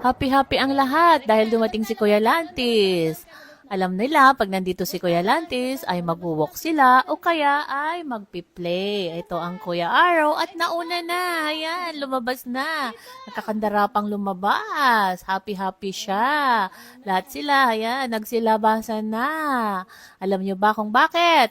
Happy-happy ang lahat dahil dumating si Kuya Lantis. Alam nila, pag nandito si Kuya Lantis, ay magwo-walk sila o kaya ay magpi-play. Ito ang Kuya Araw at nauna na. Ayan, lumabas na. Nakakandara pang lumabas. Happy-happy siya. Lahat sila, ayan, nagsilabasan na. Alam niyo ba kung bakit?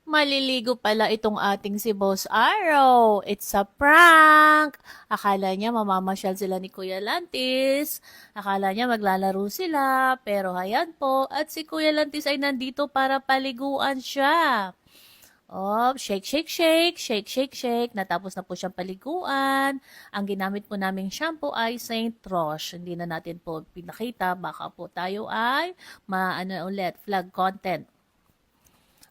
Maliligo pala itong ating si Boss Arrow. It's a prank! Akala niya mamamasyal sila ni Kuya Lantis. Akala niya maglalaro sila. Pero hayan po, at si Kuya Lantis ay nandito para paliguan siya. Oh, shake, shake, shake, shake, shake, shake. Natapos na po siyang paliguan. Ang ginamit po naming shampoo ay Saint Roche. Hindi na natin po pinakita. Baka po tayo ay flag content.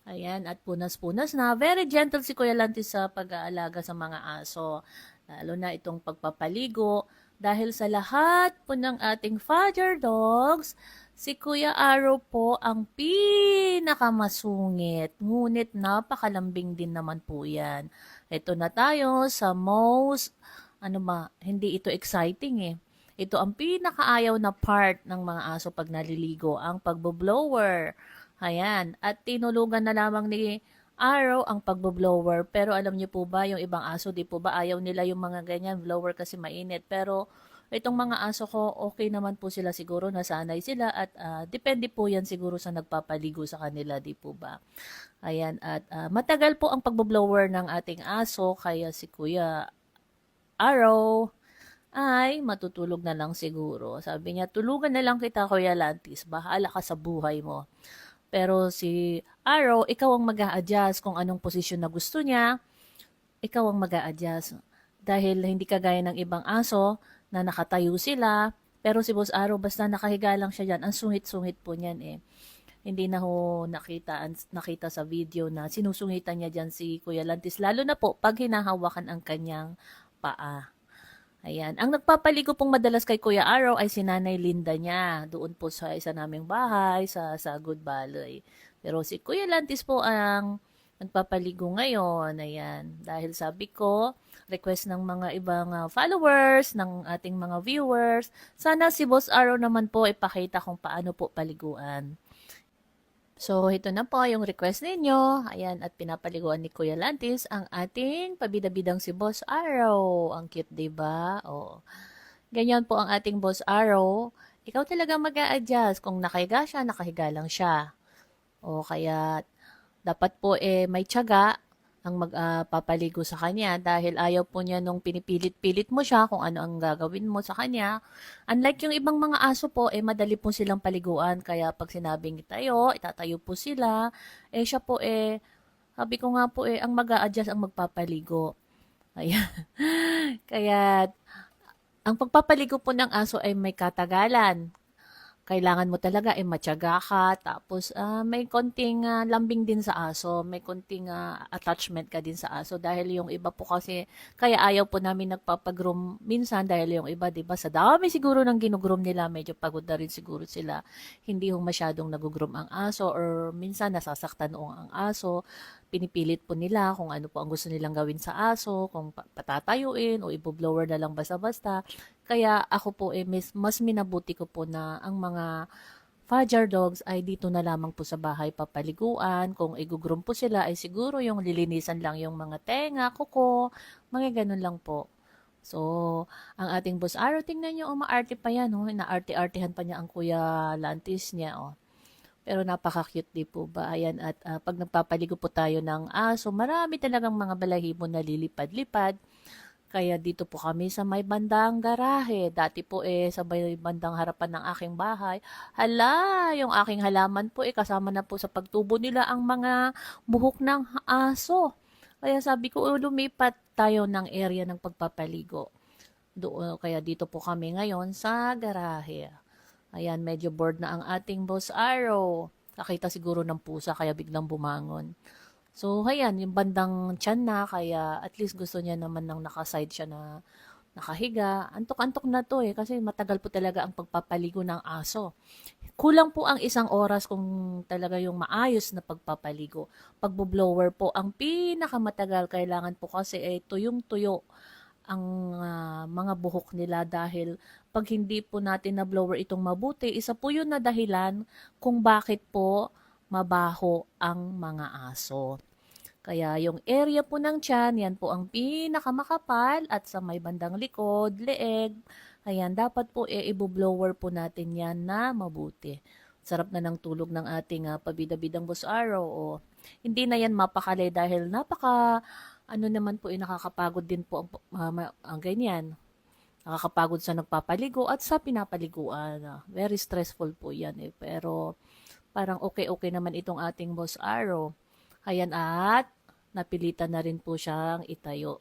Ayan, at punas-punas na. Very gentle si Kuya Lantis sa pag-aalaga sa mga aso. Lalo na itong pagpapaligo. Dahil sa lahat po ng ating father dogs, si Kuya Arrow po ang pinakamasungit. Ngunit napakalambing din naman po yan. Ito na tayo sa hindi ito exciting eh. Ito ang pinakaayaw na part ng mga aso pag naliligo, ang pagbo-blower. Ayan. At tinulugan na lamang ni Araw ang pagbo-blower. Pero alam niyo po ba, yung ibang aso, di po ba ayaw nila yung mga ganyan blower kasi mainit. Pero itong mga aso ko, okay naman po sila siguro, nasanay sila at depende po yan siguro sa nagpapaligo sa kanila, di po ba? Ayan. At matagal po ang pagbo-blower ng ating aso, kaya si Kuya Araw ay matutulog na lang siguro. Sabi niya, tulugan na lang kita, Kuya Lantis. Bahala ka sa buhay mo. Pero si Arrow, ikaw ang mag-a-adjust kung anong posisyon na gusto niya. Ikaw ang mag-a-adjust. Dahil hindi kagaya ng ibang aso na nakatayo sila. Pero si Boss Arrow, basta nakahiga lang siya dyan. Ang sungit-sungit po niyan eh. Hindi na ho nakita sa video na sinusungitan niya dyan si Kuya Lantis. Lalo na po pag hinahawakan ang kanyang paa. Ayan. Ang nagpapaligo pong madalas kay Kuya Araw ay si Nanay Linda niya. Doon po sa isa naming bahay, sa Good Valley. Pero si Kuya Lantis po ang nagpapaligo ngayon. Ayan. Dahil sabi ko, request ng mga ibang followers, ng ating mga viewers, sana si Boss Araw naman po ipakita kung paano po paliguan. So, ito na po yung request ninyo. Ayan, at pinapaliguan ni Kuya Lantis ang ating pabida-bidang si Boss Arrow. Ang cute, diba? O, ganyan po ang ating Boss Arrow. Ikaw talaga mag-a-adjust. Kung nakahiga siya, nakahiga lang siya. O, kaya dapat po may tiyaga ang magpapaligo sa kanya dahil ayaw po niya nung pinipilit-pilit mo siya kung ano ang gagawin mo sa kanya. Unlike yung ibang mga aso po, madali po silang paliguan. Kaya pag sinabing itayo, itatayo po sila. Siya po sabi ko nga po ang mag-a-adjust ang magpapaligo. Ayan. Kaya, ang pagpapaligo po ng aso ay may katagalan. Kailangan mo talaga matiyaga ka, tapos may konting lambing din sa aso, may konting attachment ka din sa aso dahil yung iba po kasi, kaya ayaw po namin nagpapagroom minsan dahil yung iba, di ba, sa dami siguro ng ginugroom nila, medyo pagod na rin siguro sila, hindi yung masyadong nagugroom ang aso or minsan nasasaktan ang aso, pinipilit po nila kung ano po ang gusto nilang gawin sa aso, kung patatayuin o iboblower na lang basta-basta. Kaya ako po mas minabuti ko po na ang mga Fajar dogs ay dito na lamang po sa bahay papaliguan. Kung igugroom po sila ay siguro yung lilinisan lang yung mga tenga, kuko, mga ganun lang po. So, ang ating Boss Araw, tingnan nyo, maarte pa yan, oh. Inaarte-artehan pa niya ang Kuya Lantis niya, oh. Pero napaka-cute di po ba? Ayan, at pag nagpapaligo po tayo ng aso, marami talagang mga balahibo na lilipad-lipad. Kaya dito po kami sa may bandang garahe. Dati po sa may bandang harapan ng aking bahay. Hala, yung aking halaman po kasama na po sa pagtubo nila ang mga buhok ng aso. Kaya sabi ko, lumipat tayo ng area ng pagpapaligo. Kaya dito po kami ngayon sa garahe. Ayan, medyo bored na ang ating Boss Arrow. Nakita siguro ng pusa kaya biglang bumangon. So, ayan, yung bandang tiyan na, kaya at least gusto niya naman ng nakaside siya na nakahiga. Antok-antok na to kasi matagal po talaga ang pagpapaligo ng aso. Kulang po ang 1 oras kung talaga yung maayos na pagpapaligo. Pagbo-blower po ang pinakamatagal. Kailangan po kasi tuyong-tuyo ang mga buhok nila dahil pag hindi po natin na-blower itong mabuti, isa po yun na dahilan kung bakit po mabaho ang mga aso. Kaya yung area po ng tiyan, yan po ang pinakamakapal at sa may bandang likod, leeg, ayan, dapat po i-blower po natin yan na mabuti. Sarap na ng tulog ng ating pabida-bidang boss araw. O, hindi na yan mapakali dahil ano naman po, nakakapagod din po ang ganyan. Nakakapagod sa nagpapaligo at sa pinapaliguan. Very stressful po yan eh. Pero parang okay-okay naman itong ating boss araw. Ayan, at napilitan na rin po siyang itayo.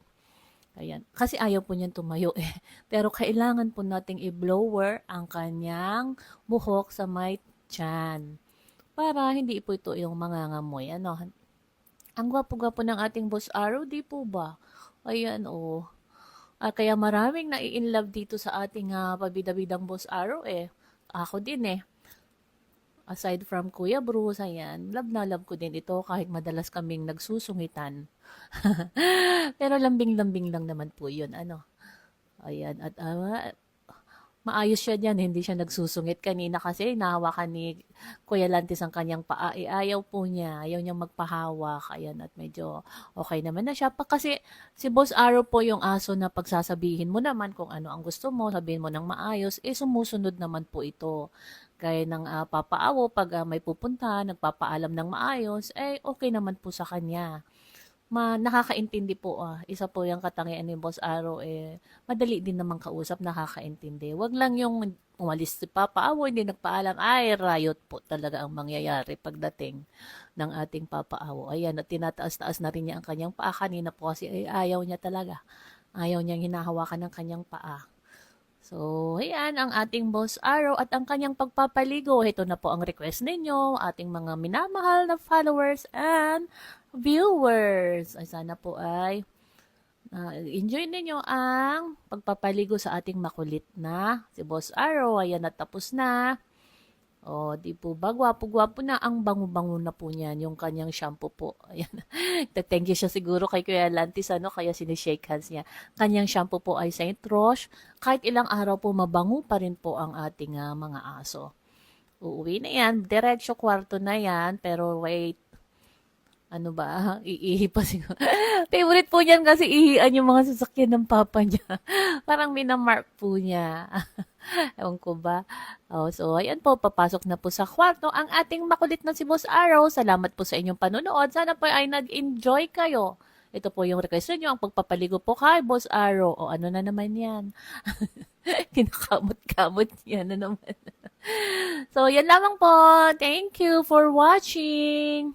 Ayan. Kasi ayaw po niyan tumayo eh. Pero kailangan po nating i-blower ang kanyang buhok sa may tiyan. Para hindi po ito yung mangangamoy. Ano? Ang gwapo-gwapo ng ating boss araw, di po ba? Ayan, oh. Kaya maraming nai-inlove dito sa ating pabida-bidang boss araw eh. Ako din eh. Aside from Kuya Bruce, ayan, love na love ko din ito kahit madalas kaming nagsusungitan. Pero lambing-lambing lang naman po yun, ano. Ayan, at maayos siya diyan, hindi siya nagsusungit. Kanina kasi nahawakan ni Kuya Lantis ang kanyang paa. Ayaw po niya, ayaw niyang magpahawak. Ayan, at medyo okay naman na siya. Kasi si Boss Arrow po yung aso na pagsasabihin mo naman kung ano ang gusto mo, sabihin mo ng maayos, sumusunod naman po ito. Gaya ng papaawo, pag may pupunta, nagpapaalam ng maayos, okay naman po sa kanya. Nakakaintindi po isa po yung katangian ni Boss Arrow madali din naman kausap, nakakaintindi. Wag lang yung umalis si Papa Awo, hindi nagpaalam, riot po talaga ang mangyayari pagdating ng ating Papa Awo. Ayan, at tinataas-taas na rin niya ang kanyang paa kanina po kasi ayaw niya talaga. Ayaw niyang hinahawakan ng kanyang paa. So, ayan ang ating Boss Arrow at ang kanyang pagpapaligo. Ito na po ang request ninyo, ating mga minamahal na followers and viewers. Ay, sana po ay enjoy ninyo ang pagpapaligo sa ating makulit na si Boss Arrow. Ayan, natapos na. O, di po ba? Gwapo-gwapo na. Ang bango-bango na po niyan, yung kanyang shampoo po. Ayan. Thank you siya siguro kay Kuya Lantis, kaya sinishake hands niya. Kanyang shampoo po ay Saint Roche. Kahit ilang araw po, mabango pa rin po ang ating mga aso. Uuwi na yan. Diretso kwarto na yan. Pero wait, ano ba? Iihi pa siguro. Favorite po niyan kasi ihian yung mga sasakyan ng papa niya. Parang minamark po niya. Ewan ko ba? So, ayan po, papasok na po sa kwarto ang ating makulit na si Boss Arrow. Salamat po sa inyong panunood. Sana po ay nag-enjoy kayo. Ito po yung request niyo, ang pagpapaligo po kay Boss Arrow. O ano na naman yan? Kinakamot-kamot yan na naman. So, yan lamang po. Thank you for watching.